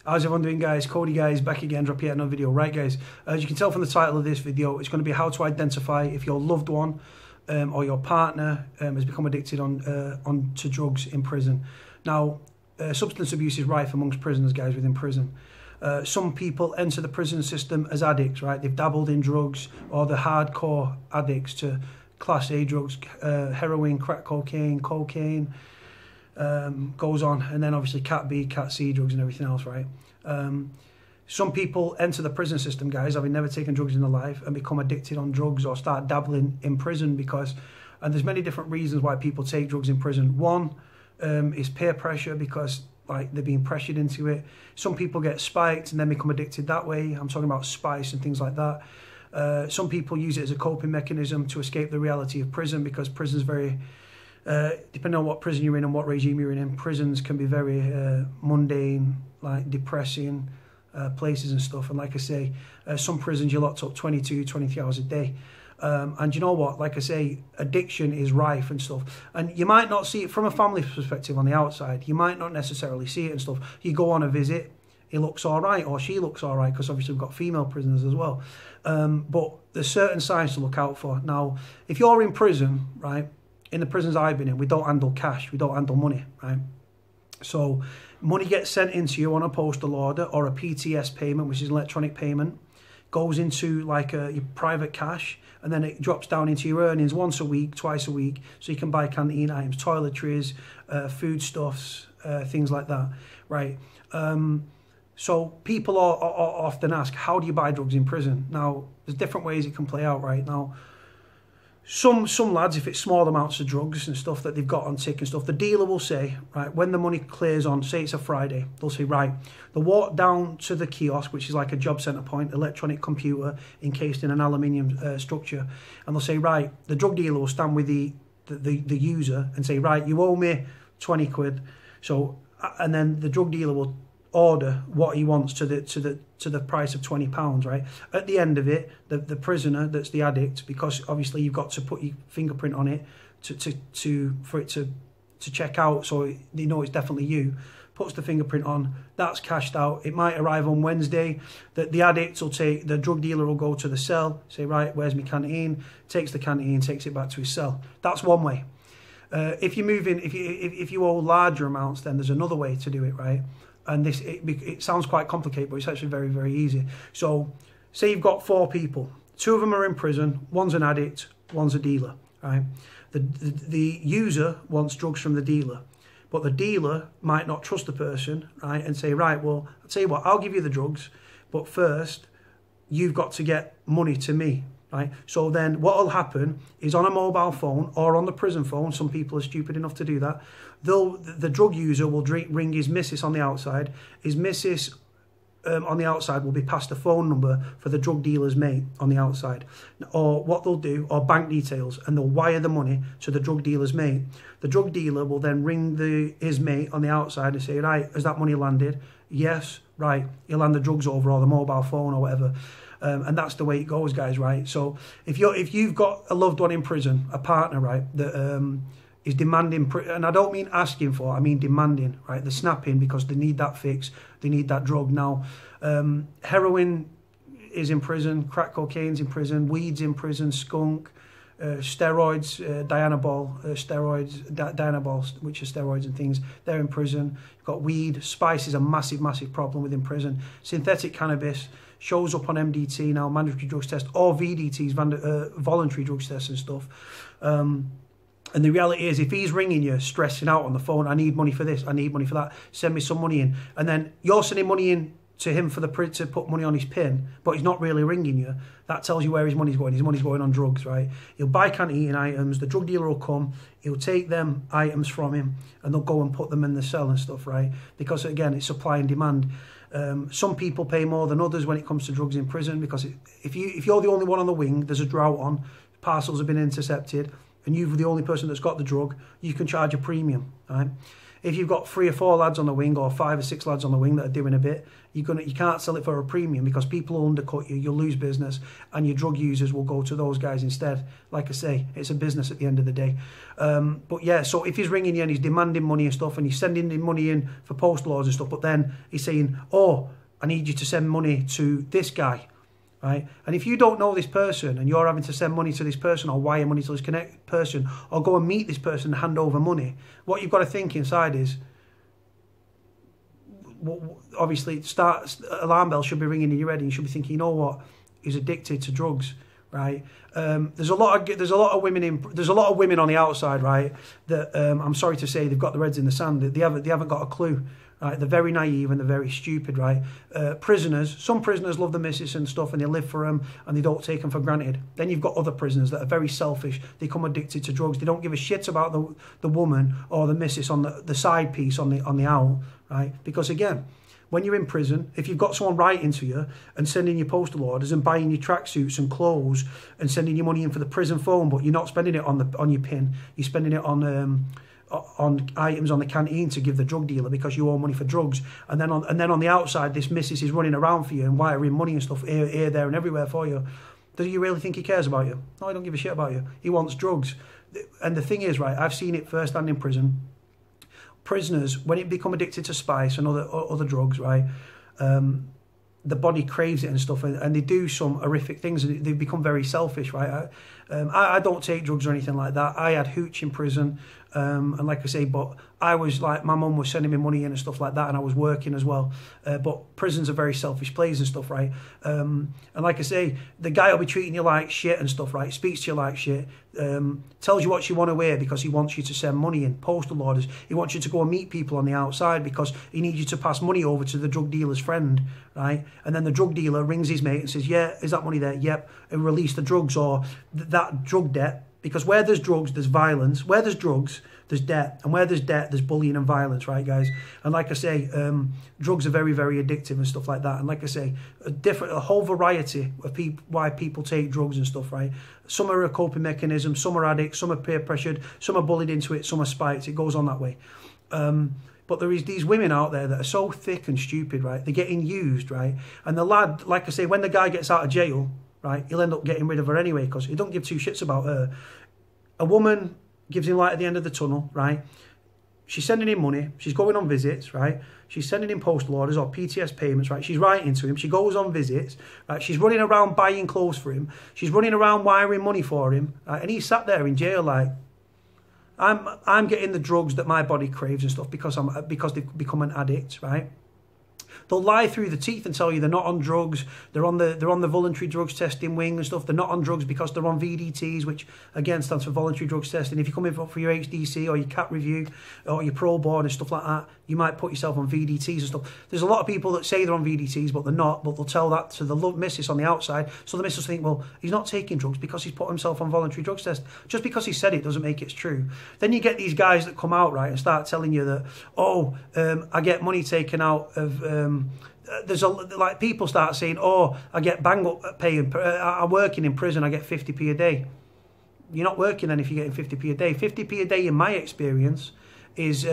How's everyone doing, guys? Cody, guys, back again, drop yet another video. Right, guys, as you can tell from the title of this video, it's going to be how to identify if your loved one or your partner has become addicted to drugs in prison. Now, substance abuse is rife amongst prisoners, guys, within prison. Some people enter the prison system as addicts, right? They've dabbled in drugs, or the hardcore addicts to Class A drugs, heroin, crack cocaine, goes on, and then obviously Cat B, Cat C drugs and everything else, right? Some people enter the prison system, guys, having never taken drugs in their life, and become addicted on drugs or start dabbling in prison because, and there's many different reasons why people take drugs in prison. One is peer pressure, because like they're being pressured into it. Some people get spiked and then become addicted that way. I'm talking about spice and things like that. Some people use it as a coping mechanism to escape the reality of prison, because prison's very depending on what prison you're in and what regime you're in, prisons can be very mundane, like depressing places and stuff. And like I say, some prisons you're locked up 22, 23 hours a day. And you know what, like I say, addiction is rife and stuff. And you might not see it from a family perspective on the outside. You might not necessarily see it and stuff. You go on a visit, he looks all right, or she looks all right, because obviously we've got female prisoners as well. But there's certain signs to look out for. Now, if you're in prison, right, in the prisons I've been in, we don't handle cash, we don't handle money, right? So money gets sent into you on a postal order or a PTS payment, which is an electronic payment, goes into like your private cash, and then it drops down into your earnings once a week, twice a week, so you can buy canteen items, toiletries, foodstuffs, things like that, right? So people are often ask, how do you buy drugs in prison? Now, there's different ways it can play out, right? Now, some lads, if it's small amounts of drugs and stuff that they've got on tick and stuff, the dealer will say, right, when the money clears on, say it's a Friday, they'll say, right, they'll walk down to the kiosk, which is like a job centre point, electronic computer encased in an aluminium structure, and they'll say, right, the drug dealer will stand with the user and say, right, you owe me 20 quid. So, and then the drug dealer will order what he wants to the price of £20, right? At the end of it, the prisoner that's the addict, because obviously you've got to put your fingerprint on it for it to check out, so they know it's definitely you, puts the fingerprint on, that's cashed out. It might arrive on Wednesday. The addict will take, the drug dealer will go to the cell, say, right, where's my canteen? Takes the canteen, takes it back to his cell. That's one way. If you move in, if you owe larger amounts, then there's another way to do it, right? And this, it sounds quite complicated, but it's actually very, very easy. So, say you've got 4 people. 2 of them are in prison. One's an addict. One's a dealer. Right? The user wants drugs from the dealer, but the dealer might not trust the person, right? And say, right, well, I'll tell you what, I'll give you the drugs, but first, you've got to get money to me. Right? So then what will happen is, on a mobile phone or on the prison phone, some people are stupid enough to do that, the drug user will ring his missus on the outside. His missus on the outside will be passed a phone number for the drug dealer's mate on the outside. Or what they'll do, or bank details, and they'll wire the money to the drug dealer's mate. The drug dealer will then ring his mate on the outside and say, right, has that money landed? Yes, right, he'll hand the drugs over, or the mobile phone or whatever. And that's the way it goes, guys, right? So if you've got a loved one in prison, a partner, right, that is demanding, and I don't mean asking for, I mean demanding, right? They're snapping because they need that fix, they need that drug. Now, heroin is in prison, crack cocaine's in prison, weed's in prison, skunk, steroids, Dianabol, which are steroids and things, they're in prison. You've got weed, spice is a massive, massive problem within prison. Synthetic cannabis shows up on MDT now, mandatory drugs test, or VDTs, voluntary drugs tests and stuff. And the reality is, if he's ringing you, stressing out on the phone, I need money for this, I need money for that, send me some money in, and then you're sending money in to him for to put money on his pin, but he's not really ringing you, that tells you where his money's going. His money's going on drugs, right? He'll buy canteen items, the drug dealer will come, he'll take them items from him, and they'll go and put them in the cell and stuff, right? Because again, it's supply and demand. Some people pay more than others when it comes to drugs in prison, because if you're the only one on the wing, there's a drought on, parcels have been intercepted, and you're the only person that's got the drug, you can charge a premium, right? if you've got 3 or 4 lads on the wing or 5 or 6 lads on the wing that are doing a bit, you can't sell it for a premium because people will undercut you, you'll lose business, and your drug users will go to those guys instead. Like I say, it's a business at the end of the day. But yeah, so if he's ringing you and he's demanding money and stuff, and he's sending him money in for postal orders and stuff, but then he's saying, oh, I need you to send money to this guy, right? And if you don't know this person and you're having to send money to this person or wire money to this connect person or go and meet this person and hand over money, what you've got to think inside is, obviously, alarm bells should be ringing in your head, and you should be thinking, you know what, he's addicted to drugs, right? There's a lot of women on the outside, right? That I'm sorry to say, they've got their heads in the sand. They haven't got a clue. Right? They're very naive and they're very stupid, right? Some prisoners love the missus and stuff, and they live for them and they don't take them for granted. Then you've got other prisoners that are very selfish. They become addicted to drugs. They don't give a shit about the woman or the missus on the side piece on the out, right? Because again, when you're in prison, if you've got someone writing to you and sending you postal orders and buying you tracksuits and clothes and sending you money in for the prison phone, but you're not spending it on your pin, you're spending it on items on the canteen to give the drug dealer because you owe money for drugs, and then on the outside this missus is running around for you and wiring money and stuff here, there and everywhere for you. Do you really think he cares about you? No, he don't give a shit about you. He wants drugs. And the thing is, right, I've seen it firsthand in prison. Prisoners, when it become addicted to spice and other drugs, right, the body craves it and stuff, and they do some horrific things, and they become very selfish, right? I don't take drugs or anything like that. I had hooch in prison, and like I say, but I was like, my mum was sending me money in and stuff like that, and I was working as well. But prisons are very selfish places and stuff, right? And like I say, the guy will be treating you like shit and stuff, right? Speaks to you like shit, tells you what you want to wear because he wants you to send money in postal orders. He wants you to go and meet people on the outside because he needs you to pass money over to the drug dealer's friend, right? And then the drug dealer rings his mate and says, yeah, is that money there? Yep. And release the drugs or that drug debt. Because where there's drugs, there's violence. Where there's drugs, there's debt. And where there's debt, there's bullying and violence, right, guys? And like I say, drugs are very, very addictive and stuff like that. And like I say, a whole variety of why people take drugs and stuff, right? Some are a coping mechanism, some are addicts, some are peer pressured, some are bullied into it, some are spiked. It goes on that way. But there is these women out there that are so thick and stupid, right? They're getting used, right? And the lad, like I say, when the guy gets out of jail, right, he'll end up getting rid of her anyway because he don't give 2 shits about her. A woman gives him light at the end of the tunnel, right? She's sending him money. She's going on visits, right? She's sending him postal orders or PTS payments, right? She's writing to him. She goes on visits, right? She's running around buying clothes for him. She's running around wiring money for him, right? And he's sat there in jail like, I'm getting the drugs that my body craves and stuff because they've become an addict, right? They'll lie through the teeth and tell you they're not on drugs. They're on the voluntary drugs testing wing and stuff. They're not on drugs because they're on VDTs, which again stands for voluntary drugs testing. If you come in for your HDC or your CAT review or your pro board and stuff like that, you might put yourself on VDTs and stuff. There's a lot of people that say they're on VDTs, but they're not. But they'll tell that to the missus on the outside. So the missus think, well, he's not taking drugs because he's put himself on voluntary drugs test. Just because he said it doesn't make it true. Then you get these guys that come out, right, and start telling you that, oh, I get money taken out of... like people start saying, oh, I get bang up paying, I'm working in prison, I get 50p a day. You're not working then if you're getting 50p a day. 50p a day in my experience is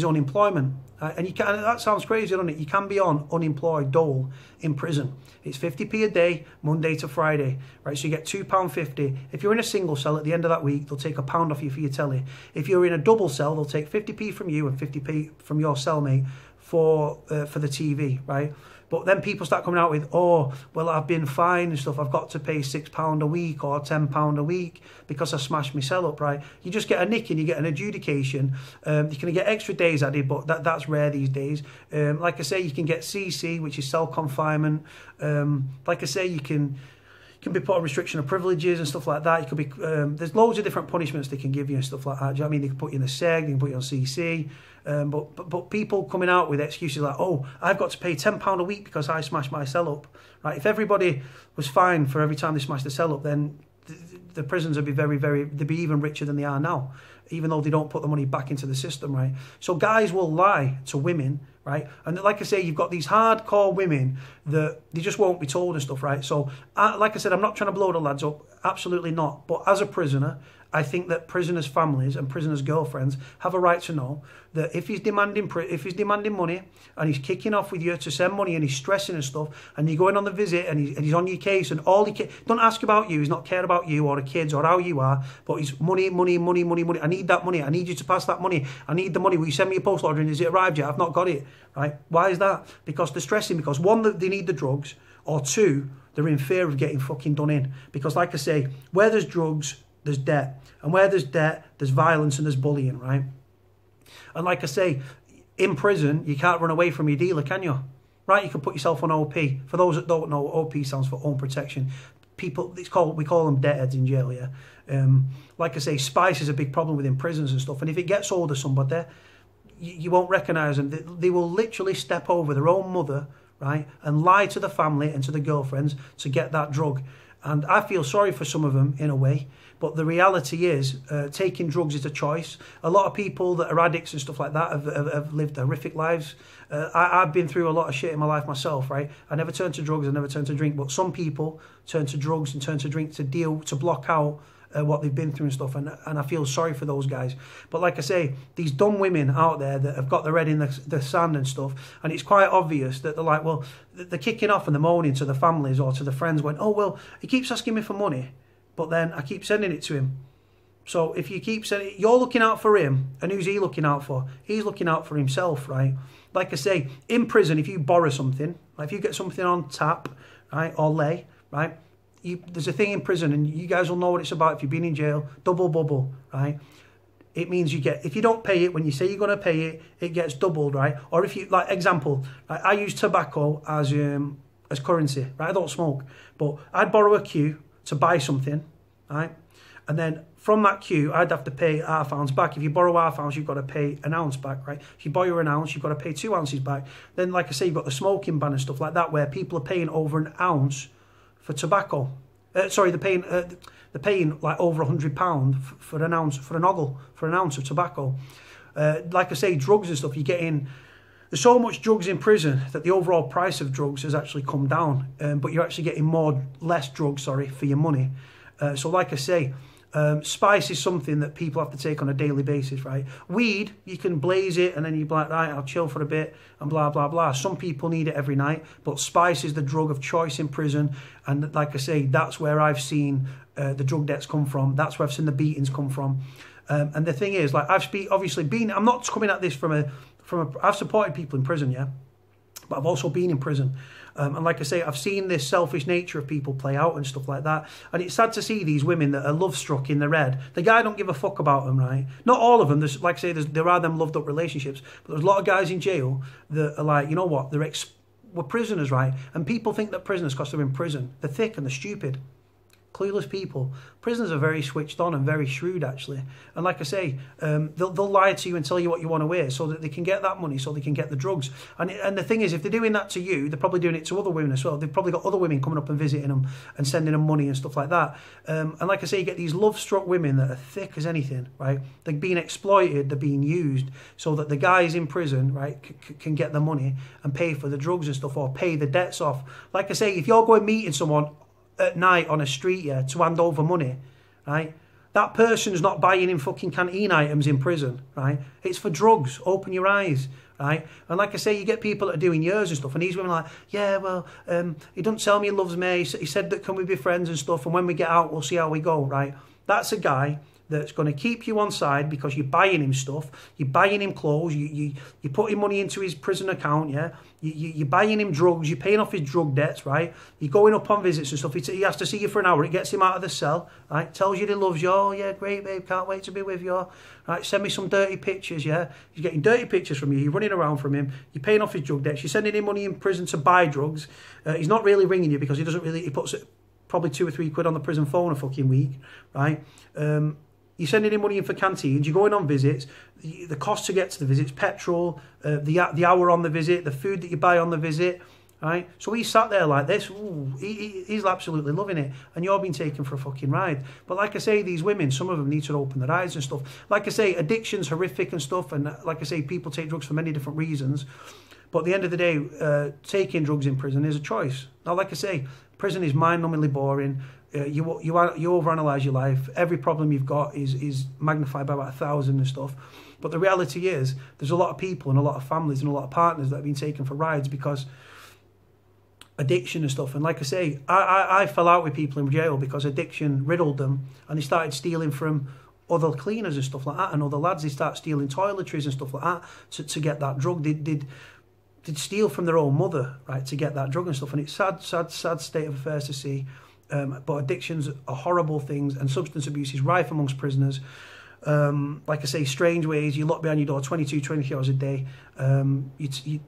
unemployment. And you can, that sounds crazy, doesn't it? You can be on unemployed dole in prison. It's 50p a day, Monday to Friday, right? So you get £2.50. If you're in a single cell at the end of that week, they'll take £1 off you for your telly. If you're in a double cell, they'll take 50p from you and 50p from your cellmate for the TV, right? But then people start coming out with, oh, well, I've been fined and stuff. I've got to pay £6 a week or £10 a week because I smashed my cell up, right? You just get a nick and you get an adjudication. You can get extra days added, but that's rare these days. Like I say, you can get CC, which is cell confinement. Like I say, you can be put on restriction of privileges and stuff like that. You could be there's loads of different punishments they can give you and stuff like that. Do you know what I mean? They can put you in a seg, they can put you on CC. But people coming out with excuses like, oh, I've got to pay £10 a week because I smashed my cell up. Right? If everybody was fined for every time they smashed the cell up, then the prisons would be they'd be even richer than they are now, even though they don't put the money back into the system, right? So guys will lie to women, right? And like I say, you've got these hardcore women that they just won't be told and stuff, right? So like I said, I'm not trying to blow the lads up, absolutely not. But as a prisoner, I think that prisoners' families and prisoners' girlfriends have a right to know that if he's demanding money and he's kicking off with you to send money and he's stressing and stuff, and you're going on the visit and he's on your case and all he don't ask about you, he's not care about you or the kids or how you are, but he's money. I need that money. I need you to pass that money. I need the money. Will you send me a post order and is it arrived yet? I've not got it. Right? Why is that? Because they're stressing. Because one, they need the drugs, or two, they're in fear of getting fucking done in. Because like I say, where there's drugs, there's debt. And where there's debt, there's violence and there's bullying, right? And like I say, in prison, you can't run away from your dealer, can you? Right? You can put yourself on OP. For those that don't know, OP stands for own protection. We call them deadheads in jail, yeah? Like I say, spice is a big problem within prisons and stuff. And if it gets hold of somebody, you won't recognise them. They will literally step over their own mother, right? And lie to the family and to the girlfriends to get that drug. And I feel sorry for some of them in a way. But the reality is, taking drugs is a choice. A lot of people that are addicts and stuff like that have lived horrific lives. I've been through a lot of shit in my life myself, right? I never turned to drugs, I never turned to drink. But some people turn to drugs and turn to drink to block out what they've been through and stuff. And I feel sorry for those guys. But like I say, these dumb women out there that have got their head in the sand and stuff, and it's quite obvious that they're like, well, they're kicking off and they're moaning to the families or to the friends going, oh, well, he keeps asking me for money, but then I keep sending it to him. So if you keep sending, you're looking out for him, and who's he looking out for? He's looking out for himself, right? Like I say, in prison, if you borrow something, like if you get something on tap, right, or lay, right, there's a thing in prison, and you guys will know what it's about if you've been in jail, double bubble, right? It means you get, if you don't pay it when you say you're going to pay it, it gets doubled, right? Or if you, like example, I use tobacco as currency, right? I don't smoke, but I'd borrow a Q to buy something, right? And then from that queue, I'd have to pay ½ ounce back. If you borrow ½ ounce, you've got to pay an ounce back, right? If you borrow an ounce, you've got to pay 2 ounces back. Then, like I say, you've got the smoking ban and stuff like that, where people are paying over an ounce for tobacco. They're paying like over £100 for an ounce, for an ounce of tobacco. Like I say, drugs and stuff, you're getting. There's so much drugs in prison that the overall price of drugs has actually come down, but you're actually getting less drugs, for your money. So like I say, spice is something that people have to take on a daily basis, right? Weed, you can blaze it and then you're like, right, I'll chill for a bit and blah, blah, blah. Some people need it every night, but spice is the drug of choice in prison. And like I say, that's where I've seen the drug debts come from. That's where I've seen the beatings come from. And the thing is, like, I'm not coming at this I've supported people in prison, yeah, but I've also been in prison. And like I say, I've seen this selfish nature of people play out and stuff like that. And it's sad to see these women that are love-struck in their head. The guy don't give a fuck about them, right? Not all of them. Like I say, there are them loved-up relationships. But there's a lot of guys in jail that are like, you know what? We're prisoners, right? And people think that prisoners, because they're in prison, they're thick and they're stupid. Clueless people. Prisoners are very switched on and very shrewd, actually. And like I say, they'll lie to you and tell you what you want to wear so that they can get that money, so they can get the drugs. And the thing is, if they're doing that to you, they're probably doing it to other women as well. They've probably got other women coming up and visiting them and sending them money and stuff like that. And like I say, you get these love-struck women that are thick as anything, right? They're being exploited, they're being used so that the guys in prison, right, can get the money and pay for the drugs and stuff, or pay the debts off. Like I say, if you're going meeting someone at night on a street, yeah, to hand over money, right? That person's not buying in fucking canteen items in prison, right? It's for drugs. Open your eyes, right? And like I say, you get people that are doing years and stuff, and these women are like, yeah, well, he doesn't tell me he loves me. He said that can we be friends and stuff, and when we get out, we'll see how we go, right? That's a guy that's going to keep you on side because you're buying him stuff, you're buying him clothes, you're putting money into his prison account, yeah? You're buying him drugs, you're paying off his drug debts, right? You're going up on visits and stuff. He has to see you for an hour. It gets him out of the cell, right? Tells you he loves you. Oh, yeah, great, babe, can't wait to be with you. Right, send me some dirty pictures, yeah? He's getting dirty pictures from you. You're running around from him. You're paying off his drug debts. You're sending him money in prison to buy drugs. He's not really ringing you because he puts probably £2 or £3 on the prison phone a fucking week, right? You're sending him money in for canteens, you're going on visits, the cost to get to the visits, petrol, the hour on the visit, the food that you buy on the visit, right? So he's sat there like this, ooh, he's absolutely loving it, and you're being taken for a fucking ride. But like I say, these women, some of them need to open their eyes and stuff. Like I say, addiction's horrific and stuff, and like I say, people take drugs for many different reasons. But at the end of the day, taking drugs in prison is a choice. Now, like I say, prison is mind-numbingly boring. You overanalyze your life. Every problem you've got is magnified by about 1,000 and stuff. But the reality is, there's a lot of people and a lot of families and a lot of partners that have been taken for rides because addiction and stuff. And like I say, I fell out with people in jail because addiction riddled them, and they started stealing from other cleaners and stuff like that, and other lads. They start stealing toiletries and stuff like that to get that drug. They'd steal from their own mother, right, to get that drug and stuff. And it's sad state of affairs to see. But addictions are horrible things, and substance abuse is rife amongst prisoners. Like I say, strange ways. You lock behind your door 22, 23 hours a day.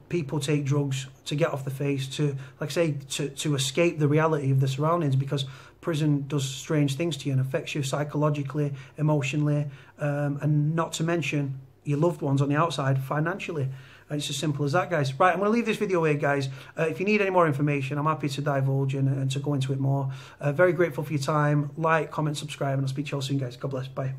People take drugs to get off the face, to, like I say, to escape the reality of the surroundings, because prison does strange things to you and affects you psychologically, emotionally, and not to mention your loved ones on the outside financially. And it's as simple as that, guys. Right, I'm going to leave this video here, guys. If you need any more information, I'm happy to divulge and to go into it more. Very grateful for your time. Like, comment, subscribe, and I'll speak to you all soon, guys. God bless. Bye.